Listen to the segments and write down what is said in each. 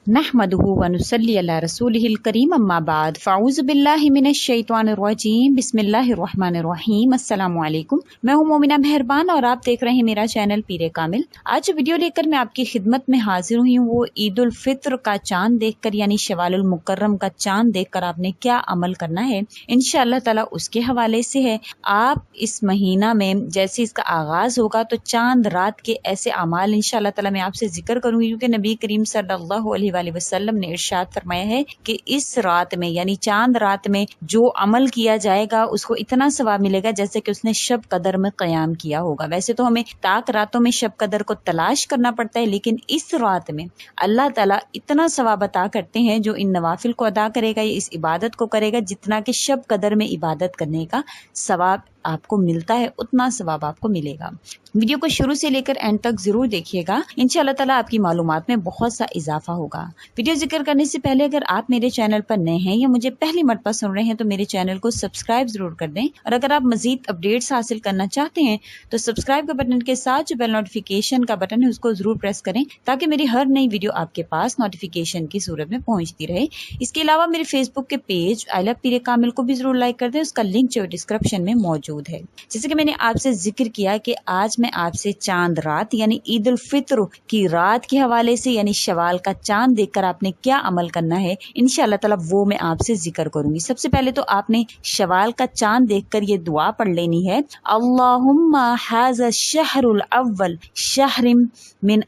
नहमदुहु व नुसल्ली अला रसूलिहिल करीम अम्मा बाद फ़अऊज़ु बिल्लाहि मिनश शैतानिर रजीम बिस्मिल्लाहिर रहमानिर रहीम अस्सलामु अलैकुम। मैं हूं मोमिना मेहरबान और आप देख रहे हैं मेरा चैनल पीरे कामिल। आज जो वीडियो लेकर मैं आपकी खिदमत में हाजिर हुई हूँ वो ईद उल फित्र का चांद देखकर यानी शवालुल मुकर्रम का चांद देखकर आपने क्या अमल करना है इंशाअल्लाह ताला उसके हवाले से है। आप इस महीना में जैसे इसका आगाज होगा तो चांद रात के ऐसे अमाल इंशाअल्लाह ताला मैं आपसे जिक्र करूंगी, क्योंकि नबी करीम सल्लल्लाहु अलैहि वसल्लम ने इरशाद फरमाया है कि इस रात में यानी चांद रात में जो अमल किया जाएगा उसको इतना सवाब मिलेगा जैसे कि उसने शब कदर में क़याम किया होगा। वैसे तो हमें ताक रातों में शब कदर को तलाश करना पड़ता है, लेकिन इस रात में अल्लाह ताला इतना सवाब अता करते हैं जो इन नवाफिल को अदा करेगा, इस इबादत को करेगा, जितना कि शब कदर में इबादत करने का सवाब आपको मिलता है उतना सवाब आपको मिलेगा। वीडियो को शुरू से लेकर एंड तक जरूर देखिएगा, इंशाअल्लाह ताला आपकी मालूमात में बहुत सा इजाफा होगा। वीडियो जिक्र करने से पहले अगर आप मेरे चैनल पर नए हैं या मुझे पहली मर्तबा सुन रहे हैं तो मेरे चैनल को सब्सक्राइब जरूर कर दें, और अगर आप मजीद अपडेट्स हासिल करना चाहते हैं तो सब्सक्राइब के बटन के साथ जो बेल नोटिफिकेशन का बटन है उसको जरूर प्रेस करें ताकि मेरी हर नई वीडियो आपके पास नोटिफिकेशन की सूरत में पहुंचती रहे। इसके अलावा मेरे फेसबुक के पेज आई लव पीरे कामिल को भी जरूर लाइक कर दें, उसका लिंक जो डिस्क्रिप्शन में मौजूद है। जैसे कि मैंने आपसे जिक्र किया कि आज मैं आपसे चांद रात यानी ईद उल फित्र की रात के हवाले से यानी शवाल का चांद देखकर आपने क्या अमल करना है इंशाअल्लाह ताला वो मैं आपसे जिक्र करूंगी। सबसे पहले तो आपने शवाल का चांद देखकर ये दुआ पढ़ लेनी है, अल्लाहुम्मा हाज़ा शहरुल अव्वल शहरिम मिन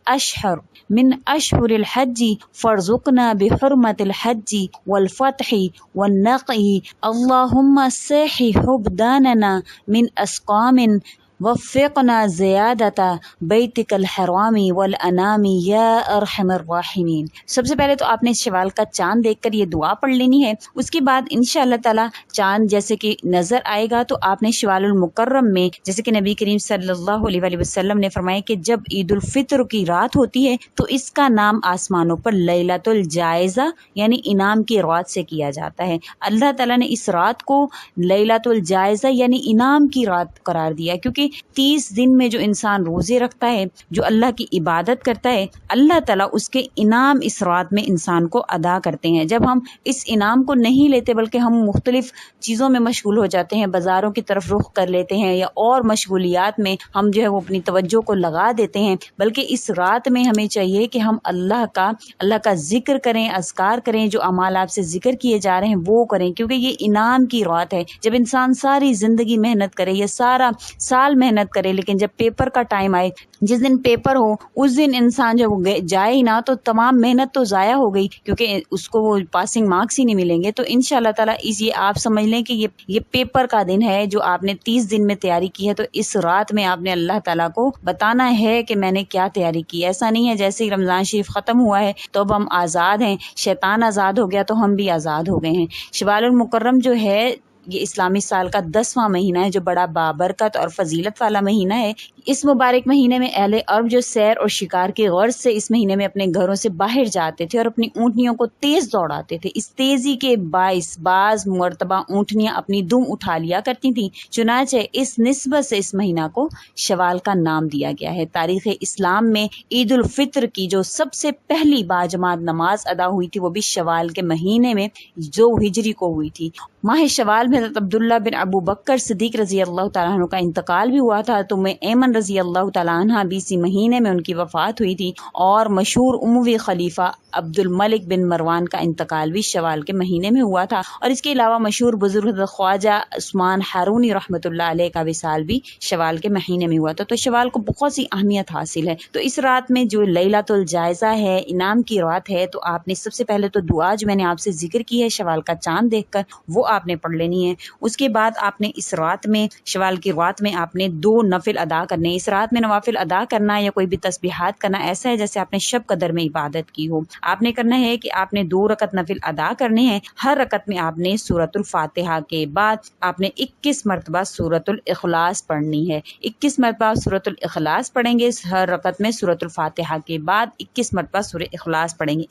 अशहुरिल हज्जी फरजुकना बिहुर्मतिल हज्जी वल फतही वन नक़ी अल्लाहुम्मा सही हुब्दानना मिन अस्कामिन वफ़िक़ना ज़ियादता बैतिकल हरामी वल अनामी या अरहमर राहिमीन। सबसे पहले तो आपने शवाल का चांद देखकर ये दुआ पढ़ लेनी है। उसके बाद इंशाअल्लाह ताला चांद जैसे कि नजर आएगा तो आपने शवालुल मुकर्रम में जैसे कि नबी करीम सल्लल्लाहु अलैहि वसल्लम ने फरमाया कि जब ईद उल फित्र की रात होती है तो इसका नाम आसमानों पर लैलतुल जायज़ा यानी इनाम की रात से किया जाता है। अल्लाह ताला ने इस रात को लैलतुल जायज़ा यानी इनाम की रात करार दिया, क्योंकि 30 दिन में जो इंसान रोजे रखता है, जो अल्लाह की इबादत करता है, अल्लाह ताला उसके इनाम इस रात में इंसान को अदा करते हैं। जब हम इस इनाम को नहीं लेते बल्कि हम मुख्तलिफ चीज़ों में मशगूल हो जाते हैं, बाज़ारों की तरफ रुख कर लेते हैं या और मशगूलियात में हम जो है वो अपनी तवज्जो को लगा देते हैं, बल्कि इस रात में हमें चाहिए कि हम अल्लाह का जिक्र करें, अज़कार करें, जो अमाल आपसे जिक्र किए जा रहे हैं वो करें, क्योंकि ये इनाम की रात है। जब इंसान सारी ज़िंदगी मेहनत करे या सारा साल मेहनत करे, लेकिन जब पेपर का टाइम आए, जिस दिन पेपर हो उस दिन इंसान जब जाए ही ना तो तमाम मेहनत तो ज़ाया हो गई, क्योंकि उसको वो पासिंग मार्क्स ही नहीं मिलेंगे। तो इंशाअल्लाह ताला ये आप समझ लें कि ये पेपर का दिन है जो आपने 30 दिन में तैयारी की है। तो इस रात में आपने अल्लाह ताला को बताना है कि मैंने क्या तैयारी की। ऐसा नहीं है जैसे ही रमज़ान शरीफ ख़त्म हुआ है तो अब हम आज़ाद हैं, शैतान आज़ाद हो गया तो हम भी आज़ाद हो गए हैं। शवालुल मुकर्रम जो है ये इस्लामी साल का 10वां महीना है जो बड़ा बाबरकत और फजीलत वाला महीना है। इस मुबारक महीने में अहले अरब जो सैर और शिकार के गर्ज से इस महीने में अपने घरों से बाहर जाते थे और अपनी ऊँटनियों को तेज दौड़ाते थे। इस तेजी के बाइस बाज मरतबा ऊँटनियां अपनी दुम उठा लिया करती थी। चुनाचे इस निस्बत से इस महीना को शवाल का नाम दिया गया है। तारीख़ इस्लाम में ईद उल फित्र की जो सबसे पहली बाजमात नमाज अदा हुई थी वो भी शवाल के महीने में जो हिजरी को हुई थी। माह शवाल में हज़रत अब्दुल्ला बिन अबू बकर सिद्दीक रज़ी अल्लाह तआला अन्हु का इंतकाल भी हुआ था। तो मैं ऐमन रज़ी अल्लाह तआला अन्हा भी इसी महीने में उनकी वफ़ात हुई थी, और मशहूर उमवी खलीफा अब्दुल मलिक बिन मरवान का इंतकाल भी शवाल के महीने में हुआ था। और इसके अलावा मशहूर बुजुर्ग ख्वाजा उस्मान हारूनी रहमतुल्लाह अलैह का विसाल भी शवाल के महीने में हुआ था। तो शवाल को बहुत सी अहमियत हासिल है। तो इस रात में जो लैलतुल जायज़ा है, इनाम की रात है, तो आपने सबसे पहले तो दुआ जो मैंने आपसे जिक्र की है शवाल का चांद देखकर वो आपने पढ़ लेनी है। उसके बाद आपने इस रात में शवाल की रात में आपने 2 नफिल अदा करने। इस रात में नवाफिल अदा करना या कोई भी तस्बीहात करना ऐसा है जैसे आपने शब कदर में इबादत की हो। आपने करना है कि आपने 2 रकत नफिल अदा करने हैं। हर रकत में आपने सूरतुल फातिहा के बाद आपने 21 मरतबा सूरतुल इखलास पढ़नी है। 21 मरतबा सूरतुल इखलास पढ़ेंगे। हर रकत में सूरतुल फातिहा के बाद 21 मरतबा सूरह इखलास पढ़ेंगे।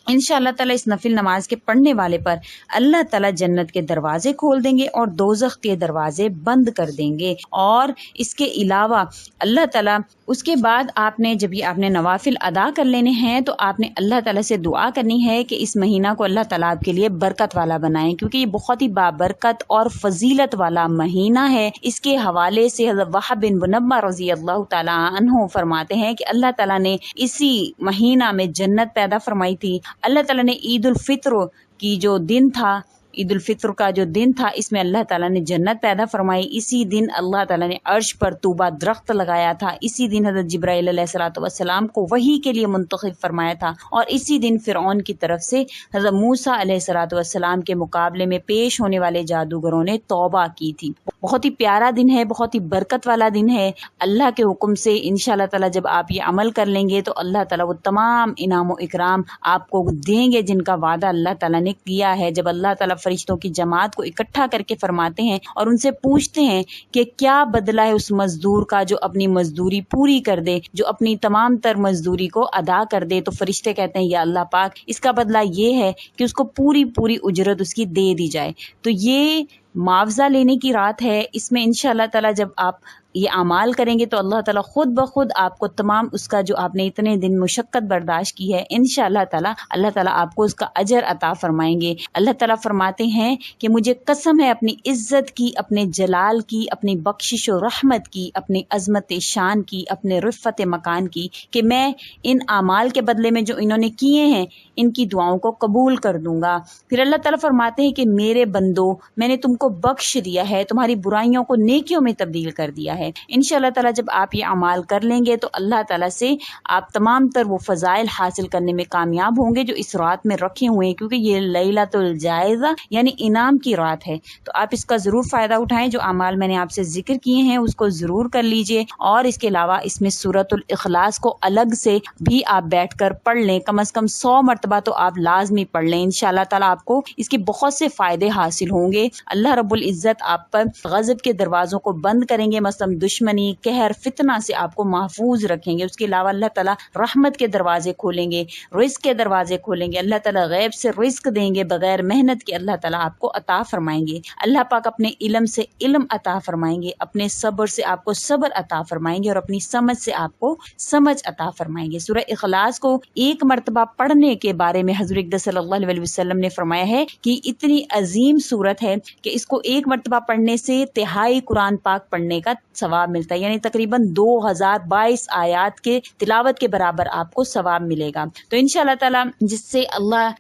انشاءاللہ تعالیٰ اس نفل نماز کے پڑھنے والے پر اللہ تعالیٰ جنت کے دروازے کھول دیں گے اور دوزخ کے دروازے بند کر دیں گے۔ اور اس کے علاوہ اللہ تعالیٰ اس کے بعد آپ نے جب یہ آپ نے نوافل ادا کر لینے ہیں تو آپ نے اللہ تعالیٰ سے دعا کرنی ہے کہ اس مہینہ کو اللہ تعالیٰ آپ کے لیے برکت والا بنائیں، کیونکہ یہ بہت ہی بابرکت اور فضیلت والا مہینہ ہے۔ اس کے حوالے سے حضرت وہب بن منبہ رضی اللہ تعالیٰ عنہ فرماتے ہیں کہ اللہ تعالیٰ نے اسی مہینہ میں جنت پیدا فرمائی تھی۔ اللہ تعالیٰ نے عید الفطر کی جو دن تھا، عید الفطر کا جو دن تھا، اس میں اللہ تعالیٰ نے جنت پیدا فرمائی۔ اسی دن اللہ تعالیٰ نے عرش پر طوبہ درخت لگایا تھا۔ اسی دن حضرت جبرائیل علیہ الصلوۃ والسلام کو وحی کے لیے منتخب فرمایا تھا، اور اسی دن فرعون کی طرف سے حضرت موسیٰ علیہ الصلوۃ والسلام کے مقابلے میں پیش ہونے والے جادوگروں نے توبہ کی تھی۔ بہت ہی پیارا دن ہے، بہت ہی برکت والا دن ہے۔ اللہ کے حکم سے انشاءاللہ تعالیٰ جب آپ یہ عمل کر لیں گے تو اللہ تعالیٰ وہ تمام انعام و اکرام آپ کو دیں گے جن کا وعدہ اللہ تعالیٰ نے کیا ہے۔ جب اللہ تعالیٰ فرشتوں کی جماعت کو اکٹھا کر کے فرماتے ہیں اور ان سے پوچھتے ہیں کہ کیا بدلہ ہے اس مزدور کا جو اپنی مزدوری پوری کر دے، جو اپنی تمام تر مزدوری کو ادا کر دے، تو فرشتے کہتے ہیں یا اللہ پاک اس کا بدلہ یہ ہے کہ اس کو پوری اجرت اس کی دے دی جائے۔ تو یہ معاوضہ لینے کی رات ہے۔ اس میں انشاءاللہ تعالیٰ جب آپ یہ اعمال کریں گے تو اللہ تعالیٰ خود بخود آپ کو تمام اس کا جو آپ نے اتنے دن مشقت برداشت کی ہے انشاءاللہ تعالیٰ اللہ تعالیٰ آپ کو اس کا اجر عطا فرمائیں گے۔ اللہ تعالیٰ فرماتے ہیں کہ مجھے قسم ہے اپنی عزت کی، اپنے جلال کی، اپنی بخشش و رحمت کی، اپنی عظمت شان کی، اپنے رفعت مکان کی، کہ میں ان اعمال کے بدلے میں جو انہوں نے کیے ہیں ان کی دعاؤں کو قبول کر دوں گا۔ پھر اللہ تعالیٰ فرماتے ہیں کہ میرے بندو میں نے تم کو بخش دیا ہے، تمہاری برائیوں کو نیکیوں میں تبدیل کر دیا ہے۔ انشاءاللہ تعالیٰ جب آپ یہ اعمال کر لیں گے تو اللہ تعالیٰ سے آپ تمام تر وہ فضائل حاصل کرنے میں کامیاب ہوں گے جو اس رات میں رکھے ہوئے ہیں، کیونکہ یہ لیلۃ الجائزہ یعنی انعام کی رات ہے۔ تو آپ اس کا ضرور فائدہ اٹھائیں، جو اعمال میں نے آپ سے ذکر کیے ہیں اس کو ضرور کر لیجئے، اور اس کے علاوہ اس میں سورۃ الاخلاص کو الگ سے بھی آپ بیٹھ کر پڑھ لیں، کم از کم 100 مرتبہ تو آپ لازمی پڑھ لیں۔ انشاءاللہ تعالیٰ آپ کو اس کے بہت سے فائدے حاصل ہوں گے۔ اللہ رب العزت آپ پر غضب کے دروازوں کو بند کریں گے، مثلا دشمنی، قہر، فتنہ سے آپ کو محفوظ رکھیں گے۔ اس کے علاوہ اللہ تعالیٰ رحمت کے دروازے کھولیں گے، رزق کے دروازے کھولیں گے، اللہ تعالیٰ غیب سے رزق دیں گے، بغیر محنت کے اللہ تعالیٰ آپ کو عطا فرمائیں گے۔ اللہ پاک اپنے علم سے علم عطا فرمائیں گے، اپنے صبر سے آپ کو صبر عطا فرمائیں گے، اور اپنی سمجھ سے آپ کو سمجھ عطا فرمائیں گے۔ سورہ اخلاص کو ایک مرتبہ پڑھنے کے بارے میں حضور اقدس صلی اللہ علیہ وسلم نے فرمایا ہے کہ اتنی عظیم صورت ہے کہ اس کو ایک مرتبہ پڑھنے سے تہائی قرآن پاک پڑھنے کا ثواب ملتا ہے، یعنی تقریباً 2022 آیات کے تلاوت کے برابر آپ کو ثواب ملے گا۔ تو انشاءاللہ تعالیٰ جس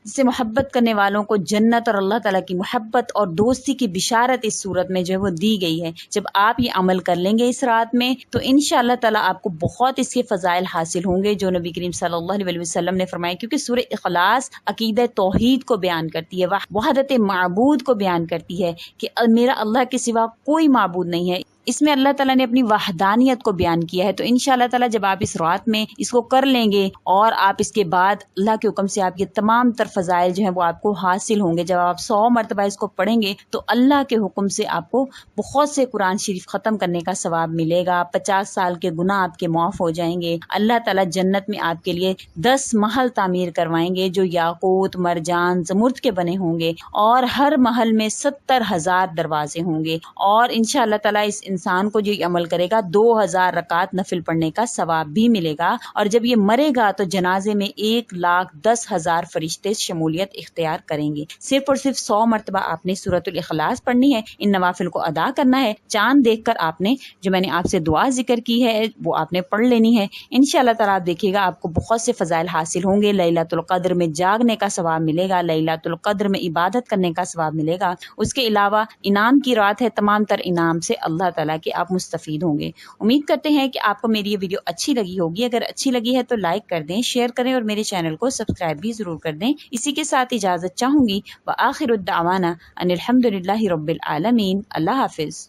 سے محبت کرنے والوں کو جنت اور اللہ تعالیٰ کی محبت اور دوستی کی بشارت اس صورت میں جو ہے وہ دی گئی ہے۔ جب آپ یہ عمل کر لیں گے اس رات میں تو انشاءاللہ تعالیٰ آپ کو بہت اس کے فضائل حاصل ہوں گے جو نبی کریم صلی اللہ علیہ وسلم نے فرمایا، کیونکہ سورہ اخلاص عقیدہ توحید کو بیان کرتی ہے، وحدت معبود کو بیان کرتی ہے کہ میرا اللہ کے سوا کوئی معبود نہیں ہے۔ اس میں اللہ تعالیٰ نے اپنی وحدانیت کو بیان کیا ہے۔ تو انشاءاللہ تعالیٰ جب آپ اس رات میں اس کو کر لیں گے اور آپ اس کے بعد اللہ کے حکم سے آپ کے تمام تر فضائل جو ہیں وہ آپ کو حاصل ہوں گے، جب آپ 100 مرتبہ اس کو پڑھیں گے تو اللہ کے حکم سے آپ کو بہت سے قرآن شریف ختم کرنے کا ثواب ملے گا، 50 سال کے گناہ آپ کے معاف ہو جائیں گے، اللہ تعالیٰ جنت میں آپ کے لیے 10 محل تعمیر کروائیں گے جو یاقوت، مرجان، زمرد کے بنے ہوں گے، اور ہر محل میں 70,000 دروازے ہوں گے، اور انشاءاللہ تعالیٰ اس انسان کو جو یہ عمل کرے گا 2000 رکعت نفل پڑھنے کا ثواب بھی ملے گا، اور جب یہ مرے گا تو جنازے میں 1,10,000 فرشتے شمولیت اختیار کریں گے۔ صرف اور صرف 100 مرتبہ آپ نے سورۃ الاخلاص پڑھنی ہے، ان نوافل کو ادا کرنا ہے، چاند دیکھ کر آپ نے جو میں نے آپ سے دعا ذکر کی ہے وہ آپ نے پڑھ لینی ہے۔ انشاءاللہ تعالیٰ آپ دیکھیے گا آپ کو بہت سے فضائل حاصل ہوں گے، لیلۃ القدر میں جاگنے کا ثواب ملے گا، لیلۃ القدر میں عبادت کرنے کا ثواب ملے گا، اس کے علاوہ انعام کی رات ہے، تمام تر انعام سے اللہ تعالیٰ کہ آپ مستفید ہوں گے۔ امید کرتے ہیں کہ آپ کو میری یہ ویڈیو اچھی لگی ہوگی، اگر اچھی لگی ہے تو لائک کر دیں، شیئر کریں، اور میرے چینل کو سبسکرائب بھی ضرور کر دیں۔ اسی کے ساتھ اجازت چاہوں گی، وآخر الدعوانا ان الحمدللہ رب العالمین۔ اللہ حافظ۔